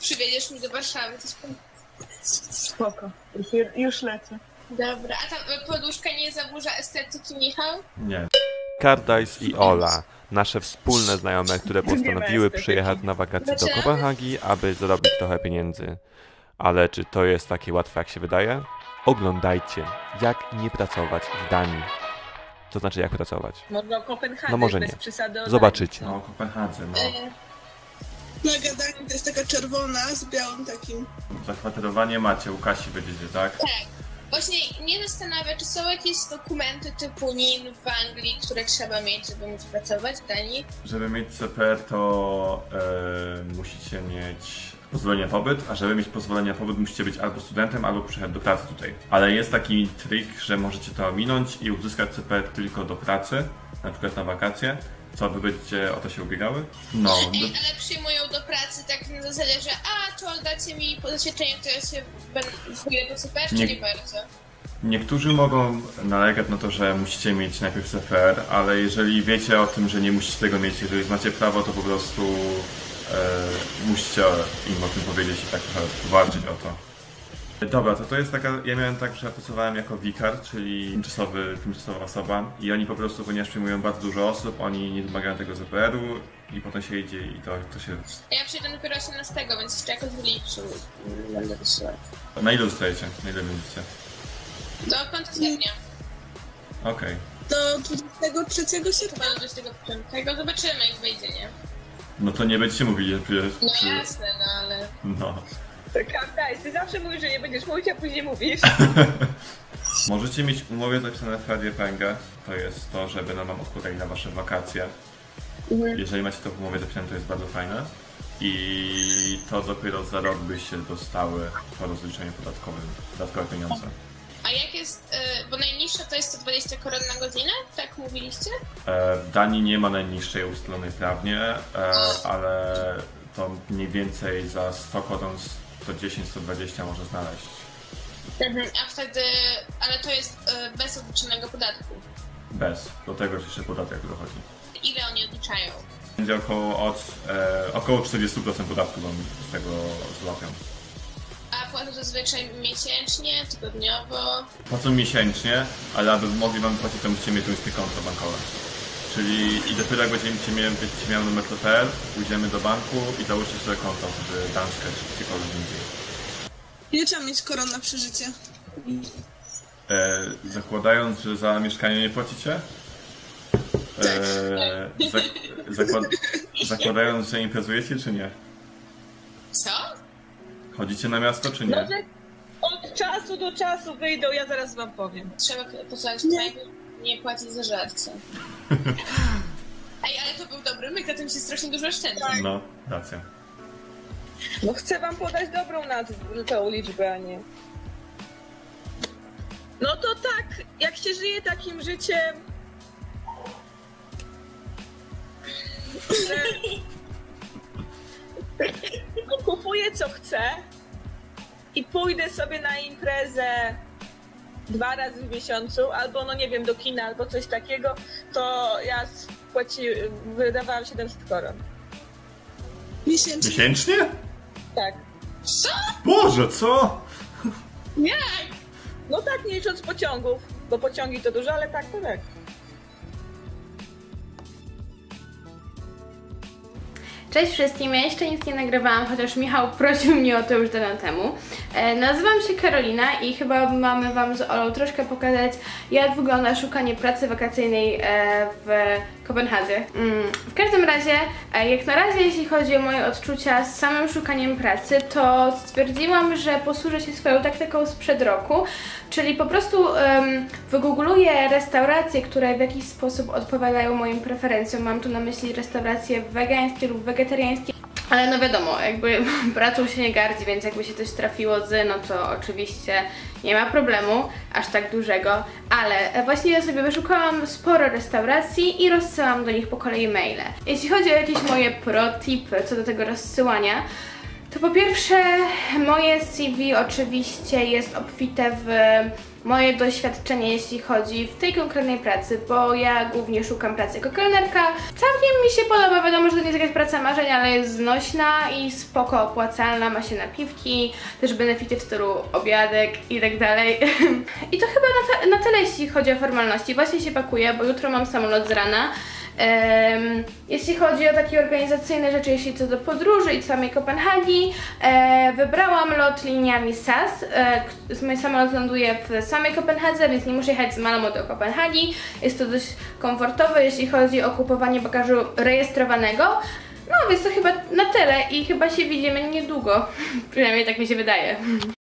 Przywiedziesz mi do Warszawy, to Spoko, już lecę. dobra. A tam poduszka nie zaburza estetyki, Michał? Nie. Cardise i Ola, nasze wspólne znajome, które postanowiły przyjechać na wakacje do Kopenhagi, aby zarobić trochę pieniędzy. Ale czy to jest takie łatwe, jak się wydaje? Oglądajcie, jak nie pracować w Danii. To znaczy, jak pracować. Może o Kopenhadze, No może bez nie. przesady o Zobaczycie. No, Kopenhadze, no. Flaga Danii to jest taka czerwona z białym takim. Zakwaterowanie macie, u Kasi będziecie, tak? Tak. Właśnie mnie zastanawia, czy są jakieś dokumenty typu NIN w Anglii, które trzeba mieć, żeby móc pracować w Danii? Żeby mieć CPR, to musicie mieć pozwolenie na pobyt, a żeby mieć pozwolenie na pobyt, musicie być albo studentem, albo przyjechać do pracy tutaj. Ale jest taki trik, że możecie to ominąć i uzyskać CPR tylko do pracy, na przykład na wakacje. Co, wy będziecie o to się ubiegały? No. Ale przyjmują do pracy tak na zasadzie, że to dacie mi zaświadczenie, to ja się wchodzę do CPR, czy nie bardzo? Niektórzy mogą nalegać na to, że musicie mieć najpierw CPR, ale jeżeli wiecie o tym, że nie musicie tego mieć, jeżeli znacie prawo, to po prostu musicie im o tym powiedzieć i tak trochę walczyć o to. Dobra, to jest taka, ja miałem tak, że pracowałem jako wikar, czyli tymczasowa osoba i oni po prostu, ponieważ przyjmują bardzo dużo osób, oni nie wymagają tego ZPR-u i potem się idzie i to się... Ja przyjdę dopiero 18, więc jeszcze jakoś w lipcu będę wysyłać. Na ile dostajecie? Na ile będziecie? Do 5 sierpnia. Okej. Do 23 sierpnia. Do 25. Zobaczymy, jak wyjdzie, nie? No to nie będziecie mówili, że przecież... No jasne, no ale... No. Cardise, ty zawsze mówisz, że nie będziesz mówić, a później mówisz. Możecie mieć umowę zapisane w Ferdiepenge, to jest to, że będą wam odkładali na wasze wakacje. Jeżeli macie to w umowie zapisane, to jest bardzo fajne. I to dopiero za rok by się dostały po rozliczeniu podatkowym dodatkowe pieniądze. A jak jest, bo najniższa to jest 120 koron na godzinę? Tak mówiliście? W Danii nie ma najniższej ustalonej prawnie, ale to mniej więcej za 100 koron 110-120 może znaleźć. A wtedy, ale to jest bez odliczonego podatku? Bez, do tego jeszcze podatek dochodzi. Ile oni odliczają? Będzie około 40% podatku wam z tego złapią. A płacą zazwyczaj miesięcznie, tygodniowo? Płacą miesięcznie, ale aby mogli wam płacić, to musicie mieć tuńskie konto bankowe. Czyli i dopiero jak będziecie miał numer CPR, pójdziemy do banku i założycie sobie konto w Danskę czy gdziekolwiek indziej. Ile trzeba mieć koron na przeżycie? Zakładając, że za mieszkanie nie płacicie? Zakładając, że imprezujecie czy nie? Co? Chodzicie na miasto czy nie? Może od czasu do czasu wyjdą, ja zaraz wam powiem. Trzeba posłać nie płacić za żarcie. Ej, ale to był dobry myk, na tym się strasznie dużo oszczędzi. No, racja. No chcę wam podać dobrą tą liczbę, a nie... No to tak, jak się żyje takim życiem, że kupuję co chcę i pójdę sobie na imprezę 2 razy w miesiącu, albo no nie wiem, do kina, albo coś takiego, to ja wydawałam 700 koron. Miesięcznie? Miesięcznie? Tak. Co? Boże, co? Jak? No tak, nie licząc pociągów, bo pociągi to dużo, ale tak to tak. Cześć wszystkim, ja jeszcze nic nie nagrywałam, chociaż Michał prosił mnie o to już dawno temu. Nazywam się Karolina i chyba mamy wam z Olą troszkę pokazać, jak wygląda szukanie pracy wakacyjnej w Kopenhadze. W każdym razie, jak na razie jeśli chodzi o moje odczucia z samym szukaniem pracy, to stwierdziłam, że posłużę się swoją taktyką sprzed roku, czyli po prostu wygoogluję restauracje, które w jakiś sposób odpowiadają moim preferencjom. Mam tu na myśli restauracje wegańskie lub wegetariańskie. Ale no wiadomo, jakby pracą się nie gardzi, więc jakby się coś trafiło no to oczywiście nie ma problemu aż tak dużego. Ale właśnie ja sobie wyszukałam sporo restauracji i rozsyłam do nich po kolei maile. Jeśli chodzi o jakieś moje pro-tipy co do tego rozsyłania, to po pierwsze moje CV oczywiście jest obfite w moje doświadczenie, jeśli chodzi w tej konkretnej pracy, bo ja głównie szukam pracy jako kelnerka. Całkiem mi się podoba, wiadomo, że to nie jest jakaś praca marzeń, ale jest znośna i spoko opłacalna, ma się napiwki, też benefity w stylu obiadek i tak dalej. I to chyba na tyle, jeśli chodzi o formalności. Właśnie się pakuję, bo jutro mam samolot z rana. Jeśli chodzi o takie organizacyjne rzeczy, jeśli co do podróży i samej Kopenhagi, wybrałam lot liniami SAS. Mój samolot ląduje w samej Kopenhadze, więc nie muszę jechać z Malmö do Kopenhagi. Jest to dość komfortowe, jeśli chodzi o kupowanie bagażu rejestrowanego. No więc to chyba na tyle i chyba się widzimy niedługo, przynajmniej tak mi się wydaje.